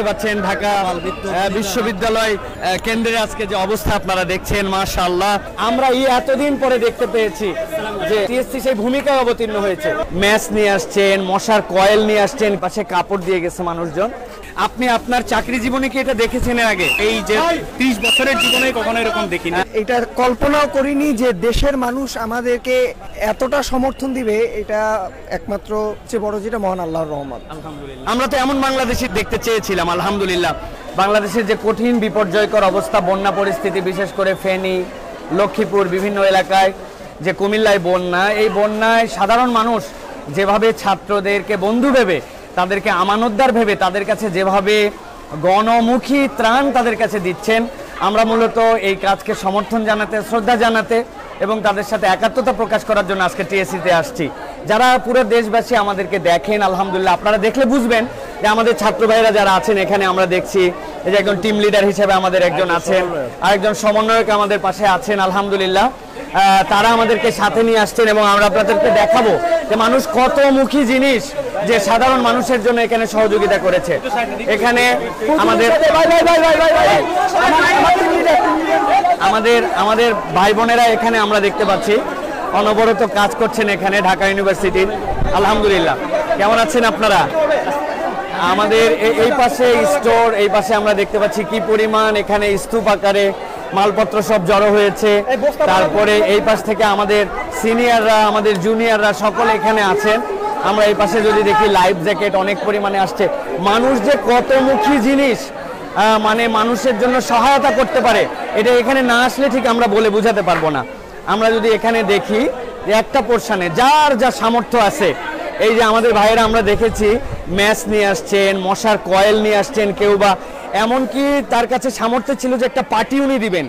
পাচ্ছেন ঢাকা বিশ্ববিদ্যালয় কেন্দ্রের আজকে যে অবস্থা আপনারা দেখছেন, মাশাআল্লাহ আমরা এতদিন পরে দেখতে পেয়েছি যে টিএসসি সেই ভূমিকায় অবতীর্ণ হয়েছে। ম্যাচ নিয়ে আসছেন, মশার কয়েল নিয়ে আসছেন, পাশে কাপড় দিয়ে গেছে মানুষজন। আপনি আপনার চাকরি জীবনে কি এটা দেখেছেন এর আগে? এই যে 30 বছরের জীবনে কখনো এরকম দেখিনি। এটা কল্পনাও করিনি যে দেশের মানুষ আমাদেরকে এতটা সমর্থন দিবে। এটা একমাত্র সবচেয়ে বড় যেটা মহান আল্লাহর রহমত। আলহামদুলিল্লাহ, আমরা তো এমন বাংলাদেশি দেখতে চেয়েছিলাম। আলহামদুলিল্লাহ, বাংলাদেশের যে কঠিন বিপর্যয়কর অবস্থা, বন্যা পরিস্থিতি, বিশেষ করে ফেনী, লক্ষ্মীপুর, বিভিন্ন এলাকায় যে কুমিল্লায় বন্যা, এই বন্যায় সাধারণ মানুষ যেভাবে ছাত্রদেরকে বন্ধু ভেবে, তাদেরকে আমানতদার ভেবে, তাদের কাছে যেভাবে গণমুখী ত্রাণ তাদের কাছে দিচ্ছেন, আমরা মূলত এই কাজকে সমর্থন জানাতে, শ্রদ্ধা জানাতে এবং তাদের সাথে একাত্মতা প্রকাশ করার জন্য আজকে টিএসসিতে আসছি। যারা পুরো দেশবাসী আমাদেরকে দেখেন, আলহামদুলিল্লাহ, আপনারা দেখলে বুঝবেন যে আমাদের ছাত্র ভাইরা যারা আছেন এখানে, আমরা দেখছি এই যে একজন টিম লিডার হিসেবে আমাদের একজন আছেন, আরেকজন সমন্বয়ক আমাদের পাশে আছেন। আলহামদুলিল্লাহ, তারা আমাদেরকে সাথে নিয়ে আসছেন এবং আমরা আপনাদেরকে দেখাবো যে মানুষ কতমুখী জিনিস যে সাধারণ মানুষের জন্য এখানে সহযোগিতা করেছে। এখানে আমাদের ভাই বোনেরা এখানে আমরা দেখতে পাচ্ছি অনবরত কাজ করছেন এখানে ঢাকা ইউনিভার্সিটির। আলহামদুলিল্লাহ, কেমন আছেন আপনারা? আমাদের এই পাশে স্টোর, এই পাশে আমরা দেখতে পাচ্ছি কি পরিমাণ এখানে স্তূপ আকারে মালপত্র সব জড়ো হয়েছে। তারপরে এই পাশ থেকে আমাদের সিনিয়ররা, আমাদের জুনিয়ররা সকলে এখানে আছেন। আমরা এই পাশে যদি দেখি লাইফ জ্যাকেট অনেক পরিমাণে আসছে। মানুষ যে কতমুখী জিনিস মানে মানুষের জন্য সহায়তা করতে পারে, এটা এখানে না আসলে ঠিক আমরা বলে বোঝাতে পারবো না। আমরা যদি এখানে দেখি যে একটা পোর্শনে যার যা সামর্থ্য আছে, এই যে আমাদের ভাইয়েরা আমরা দেখেছি ম্যাচ নিয়ে আসছেন, মশার কয়েল নিয়ে আসছেন, কেউ বা এমনকি তার কাছে সামর্থ্য ছিল যে একটা পাটি উনি দিবেন,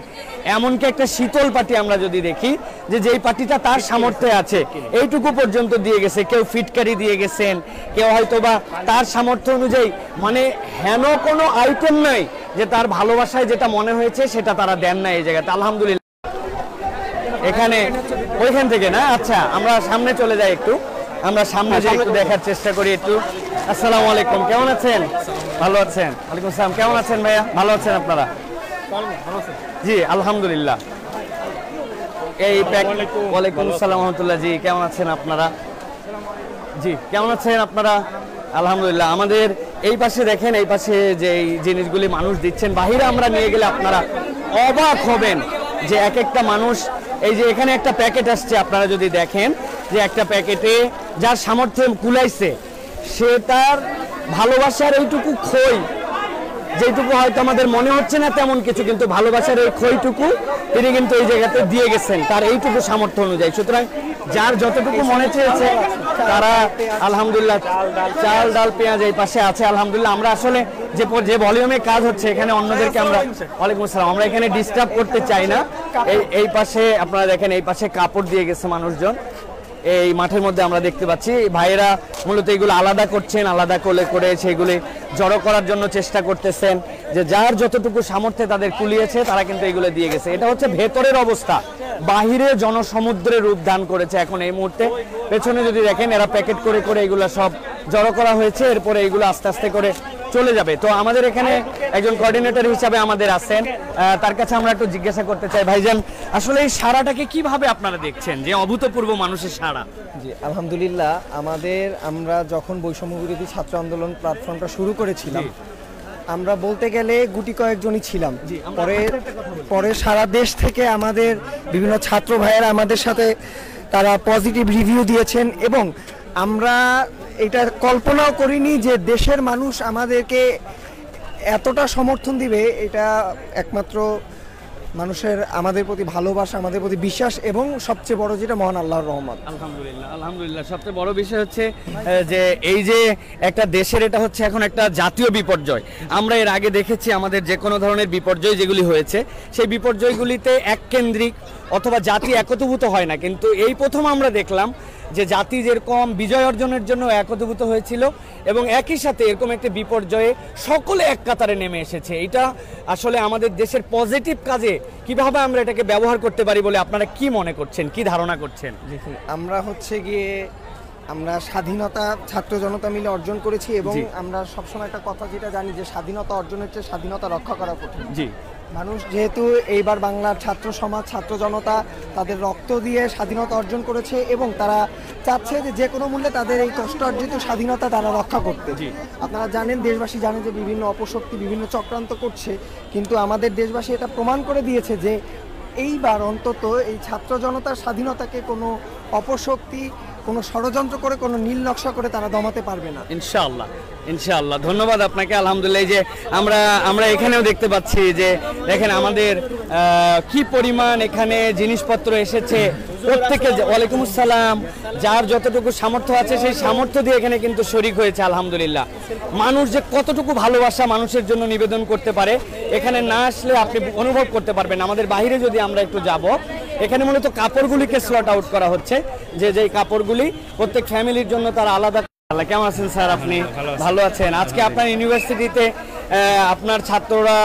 এমনকি একটা শীতল পাটি আমরা যদি দেখি যে যেই পাটিটা তার সামর্থ্যে আছে এইটুকু পর্যন্ত দিয়ে গেছে। কেউ ফিটকারি দিয়ে গেছেন, কেউ হয়তো বা তার সামর্থ্য অনুযায়ী, মানে হেন কোনো আইটেম নাই যে তার ভালোবাসায় যেটা মনে হয়েছে সেটা তারা দেন না এই জায়গাতে। আলহামদুলিল্লাহ, এখানে ওইখান থেকে না, আচ্ছা আমরা সামনে চলে যাই একটু, আমরা সামনে যে একটু দেখার চেষ্টা করি একটু। আসসালামু আলাইকুম, কেমন আছেন? ভালো আছেন? ওয়ালাইকুম আসসালাম, কেমন আছেন ভাইয়া? ভালো আছেন আপনারা? জি আলহামদুলিল্লাহ। এই ওয়ালাইকুম আসসালাম রহমতুল্লাহ। জি কেমন আছেন আপনারা? জি কেমন আছেন আপনারা? আলহামদুলিল্লাহ। আমাদের এই পাশে দেখেন, এই পাশে যে জিনিসগুলি মানুষ দিচ্ছেন, বাহিরে আমরা নিয়ে গেলে আপনারা অবাক হবেন যে এক একটা মানুষ, এই যে এখানে একটা প্যাকেট আসছে, আপনারা যদি দেখেন যে একটা প্যাকেটে যার সামর্থ্য কুলাইছে, সে তার ভালোবাসার এইটুকু খই, যেটুকু হয়তো আমাদের মনে হচ্ছে না তেমন কিছু, কিন্তু ভালোবাসার এই খইটুকু তিনি কিন্তু এই জায়গাতে দিয়ে গেছেন তার এইটুকু সামর্থ্য অনুযায়ী। সুতরাং যার যতটুকু মনে চেয়েছে তারা আলহামদুলিল্লাহ, চাল ডাল পেঁয়াজ এই পাশে আছে। আলহামদুলিল্লাহ, আমরা আসলে যে ভলিউমে কাজ হচ্ছে এখানে অন্যদেরকে আমরা, ওয়ালাইকুম আসসালাম, আমরা এখানে ডিস্টার্ব করতে চাই না। এই পাশে আপনারা দেখেন, এই পাশে কাপড় দিয়ে গেছে মানুষজন। এই মাঠের মধ্যে আমরা দেখতে পাচ্ছি ভাইয়েরা মূলত এগুলো আলাদা করছেন, আলাদা করে সেগুলি জড়ো করার জন্য চেষ্টা করতেছেন, যে যার যতটুকু সামর্থ্যে তাদের কুলিয়েছে তারা কিন্তু এগুলো দিয়ে গেছে। এটা হচ্ছে ভেতরের অবস্থা, বাহিরে জনসমুদ্রের রূপ দান করেছে এখন এই মুহূর্তে। পেছনে যদি দেখেন এরা প্যাকেট করে এগুলো সব জড়ো করা হয়েছে, এরপরে এগুলো আস্তে আস্তে করে চলে যাবে। তো আমাদের এখানে একজন কোঅর্ডিনেটর হিসাবে আমাদের আছেন, তার কাছে আমরা একটু জিজ্ঞাসা করতে চাই, ভাইজান আসলে এই সারাটাকে কিভাবে আপনারা দেখছেন, যে অভূতপূর্ব মানুষের সারা? জি আলহামদুলিল্লাহ, আমরা যখন বৈষম্য বিরোধী ছাত্র আন্দোলন প্ল্যাটফর্মটা শুরু করেছিলাম, আমরা বলতে গেলে গুটি কয়েকজনই ছিলাম। পরে সারা দেশ থেকে আমাদের বিভিন্ন ছাত্র ভাইয়েরা আমাদের সাথে তারা পজিটিভ রিভিউ দিয়েছেন এবং আমরা এটা কল্পনাও করিনি যে দেশের মানুষ আমাদেরকে এতটা সমর্থন দিবে। এটা একমাত্র মানুষের আমাদের প্রতি ভালোবাসা, আমাদের প্রতি বিশ্বাস এবং সবচেয়ে বড় যেটা মহান আল্লাহর রহমত। আলহামদুলিল্লাহ, আলহামদুলিল্লাহ। সবচেয়ে বড় বিষয় হচ্ছে যে এই যে একটা দেশের, এটা হচ্ছে এখন একটা জাতীয় বিপর্যয়। আমরা এর আগে দেখেছি আমাদের যে কোনো ধরনের বিপর্যয় যেগুলি হয়েছে, সেই বিপর্যয়গুলিতে এককেন্দ্রিক অথবা জাতি একত্রীভূত হয় না, কিন্তু এই প্রথম আমরা দেখলাম যে জাতি যেরকম বিজয় অর্জনের জন্য একত্রীভূত হয়েছিল এবং একই সাথে এরকম একটা বিপর্যয়ে সকলে এক কাতারে নেমে এসেছে। এটা আসলে আমাদের দেশের পজিটিভ কাজে কিভাবে আমরা এটাকে ব্যবহার করতে পারি বলে আপনারা কি মনে করছেন, কি ধারণা করছেন? আমরা হচ্ছে গিয়ে আমরা স্বাধীনতা ছাত্র জনতা মিলে অর্জন করেছি এবং আমরা সবসময় একটা কথা যেটা জানি যে স্বাধীনতা অর্জনের চেয়ে স্বাধীনতা রক্ষা করা কঠিন। জি, মানুষ যেহেতু এইবার বাংলার ছাত্র সমাজ ছাত্র জনতা তাদের রক্ত দিয়ে স্বাধীনতা অর্জন করেছে এবং তারা চাচ্ছে যে যে কোনো মূল্যে তাদের এই কষ্ট অর্জিত স্বাধীনতা তারা রক্ষা করতে। আপনারা জানেন, দেশবাসী জানেন যে বিভিন্ন অপশক্তি বিভিন্ন চক্রান্ত করছে, কিন্তু আমাদের দেশবাসী এটা প্রমাণ করে দিয়েছে যে এইবার অন্তত এই ছাত্র জনতার স্বাধীনতাকে কোনো অপশক্তি কোনো ষড়যন্ত্র করে কোনো নীল নকশা করে তারা দমাতে পারবে না। ইনশাআল্লাহ, ইনশাআল্লাহ। ধন্যবাদ আপনাকে। আলহামদুলিল্লাহ, এই যে আমরা এখানেও দেখতে পাচ্ছি যে দেখেন আমাদের কি পরিমাণ এখানে জিনিসপত্র এসেছে প্রত্যেকে। ওয়ালাইকুম আসসালাম। যার যতটুকু সামর্থ্য আছে সেই সামর্থ্য দিয়ে এখানে কিন্তু শরিক হয়েছে আলহামদুলিল্লাহ। মানুষ যে কতটুকু ভালোবাসা মানুষের জন্য নিবেদন করতে পারে এখানে না আসলে আপনি অনুভব করতে পারবেন। আমাদের বাইরে যদি আমরা একটু যাব, এখানে মূলত কাপড়গুলিকে স্লট আউট করা হচ্ছে, যে কাপড়গুলি প্রত্যেক ফ্যামিলির জন্য তার আলাদা। কেমন আছেন স্যার? আপনি ভালো আছেন? আজকে আপনার ইউনিভার্সিটিতে আপনার ছাত্ররা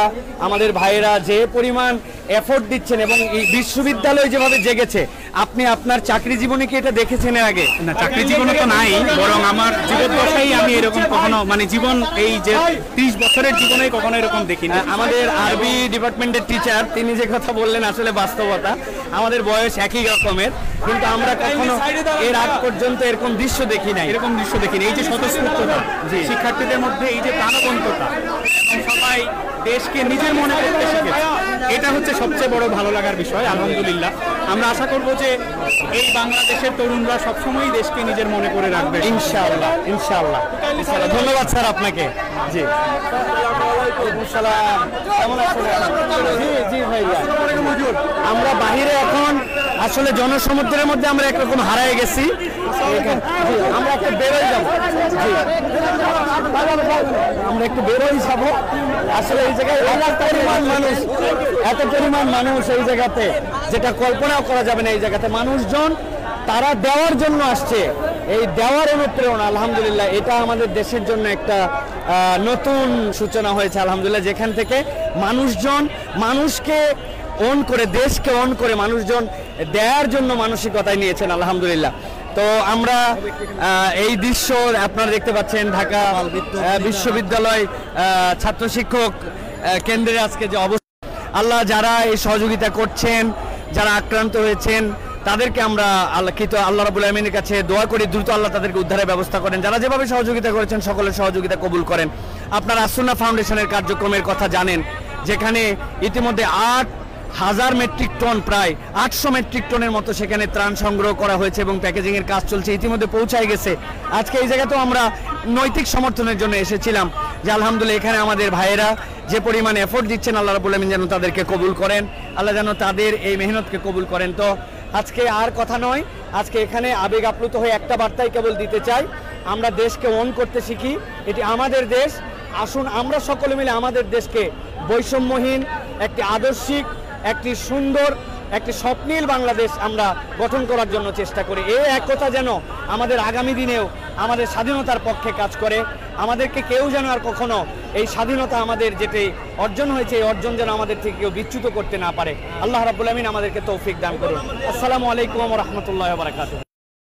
আমাদের ভাইয়েরা যে পরিমাণ এফোর্ট দিচ্ছেন এবং এই বিশ্ববিদ্যালয় যেভাবে জেগেছে, আপনি আপনার চাকরি জীবনে কি এটা দেখেছেন এর আগে? না, চাকরি জীবনে তো নাই, বরং আমার জীবদ্দশায় আমি এরকম কখনো জীবন এই যে 30 বছরের জীবনে কখনো এরকম দেখিনি। আমাদের আরবি ডিপার্টমেন্টের টিচার তিনি যে কথা বললেন আসলে বাস্তবতা। আমাদের বয়স একই রকমের, কিন্তু আমরা কখনো এর আগ পর্যন্ত এরকম দৃশ্য দেখি নাই। এরকম দৃশ্য দেখিনি। এই যে স্বতঃস্ফূর্ততা, শিক্ষার্থীদের মধ্যে এই যে প্রাণবন্ততা, সবাই দেশকে নিজের মনে করতে শিখেছে, এটা হচ্ছে সবচেয়ে বড় ভালো লাগার বিষয়। আলহামদুলিল্লাহ, আমরা আশা করব যে এই বাংলাদেশের তরুণরা সবসময় দেশকে নিজের মনে করে রাখবে। ইনশাআল্লাহ, ইনশাআল্লাহ, ইনশাআল্লাহ। ধন্যবাদ স্যার আপনাকে। জি, ওয়ালাইকুম আসসালাম। কেমন আছেন? জি জি ভাইয়া। আমরা বাহিরে এখন আসলে জনসমুদ্রের মধ্যে আমরা একরকম হারায় গেছি। আমরা একটু বেরোয় যাব। আমরা একটু বেরোই যাব। আসলে এই জায়গায় এত পরিমাণ মানুষ এই জায়গাতে, যেটা কল্পনাও করা যাবে না। এই জায়গাতে মানুষজন তারা দেওয়ার জন্য আসছে, এই দেওয়ার অনুপ্রেরণা। আলহামদুলিল্লাহ, এটা আমাদের দেশের জন্য একটা নতুন সূচনা হয়েছে আলহামদুলিল্লাহ, যেখান থেকে মানুষজন মানুষকে অন করে, দেশকে অন করে মানুষজন দেওয়ার জন্য মানসিকতায় নিয়েছেন আলহামদুলিল্লাহ। তো আমরা এই দৃশ্য আপনারা দেখতে পাচ্ছেন ঢাকা বিশ্ববিদ্যালয় ছাত্র শিক্ষক কেন্দ্রে আজকে যে অবস্থা। আল্লাহ যারা এই সহযোগিতা করছেন, যারা আক্রান্ত হয়েছেন, তাদেরকে আমরা আল্লাহ রাব্বুল আলামিনের কাছে দোয়া করি দ্রুত আল্লাহ তাদেরকে উদ্ধারের ব্যবস্থা করেন। যারা যেভাবে সহযোগিতা করেছেন সকলের সহযোগিতা কবুল করেন। আপনারা আসুন্নাহ ফাউন্ডেশনের কার্যক্রমের কথা জানেন, যেখানে ইতিমধ্যে 8,000 মেট্রিক টন, প্রায় 800 মেট্রিক টনের মতো সেখানে ত্রাণ সংগ্রহ করা হয়েছে এবং প্যাকেজিং এর কাজ চলছে, ইতিমধ্যে পৌঁছায় গেছে। আজকে এই জায়গাতেও আমরা নৈতিক সমর্থনের জন্য এসেছিলাম যে আলহামদুলিল্লাহ এখানে আমাদের ভাইয়েরা যে পরিমাণ এফোর্ট দিচ্ছেন, আল্লাহ রাব্বুল আলামিন যেন তাদেরকে কবুল করেন, আল্লাহ যেন তাদের এই মেহনতকে কবুল করেন। তো আজকে আর কথা নয়, আজকে এখানে আবেগ আপ্লুত হয়ে একটা বার্তাই কেবল দিতে চাই, আমরা দেশকে ওন করতে শিখি। এটি আমাদের দেশ। আসুন আমরা সকলে মিলে আমাদের দেশকে বৈষম্যহীন একটি আদর্শিক, একটি সুন্দর, একটি স্বপ্নীল বাংলাদেশ আমরা গঠন করার জন্য চেষ্টা করি। এই একতা যেন আমাদের আগামী দিনেও আমাদের স্বাধীনতার পক্ষে কাজ করে। আমাদেরকে কেউ যেন আর কখনো এই স্বাধীনতা আমাদের যেটি অর্জন হয়েছে এই অর্জন যেন আমাদের থেকে কেউ বিচ্যুত করতে না পারে। আল্লাহ রাব্বুল আমিন আমাদেরকে তৌফিক দান করুন। আসসালামু আলাইকুম ওয়া রাহমাতুল্লাহি ওয়া বারাকাতুহু।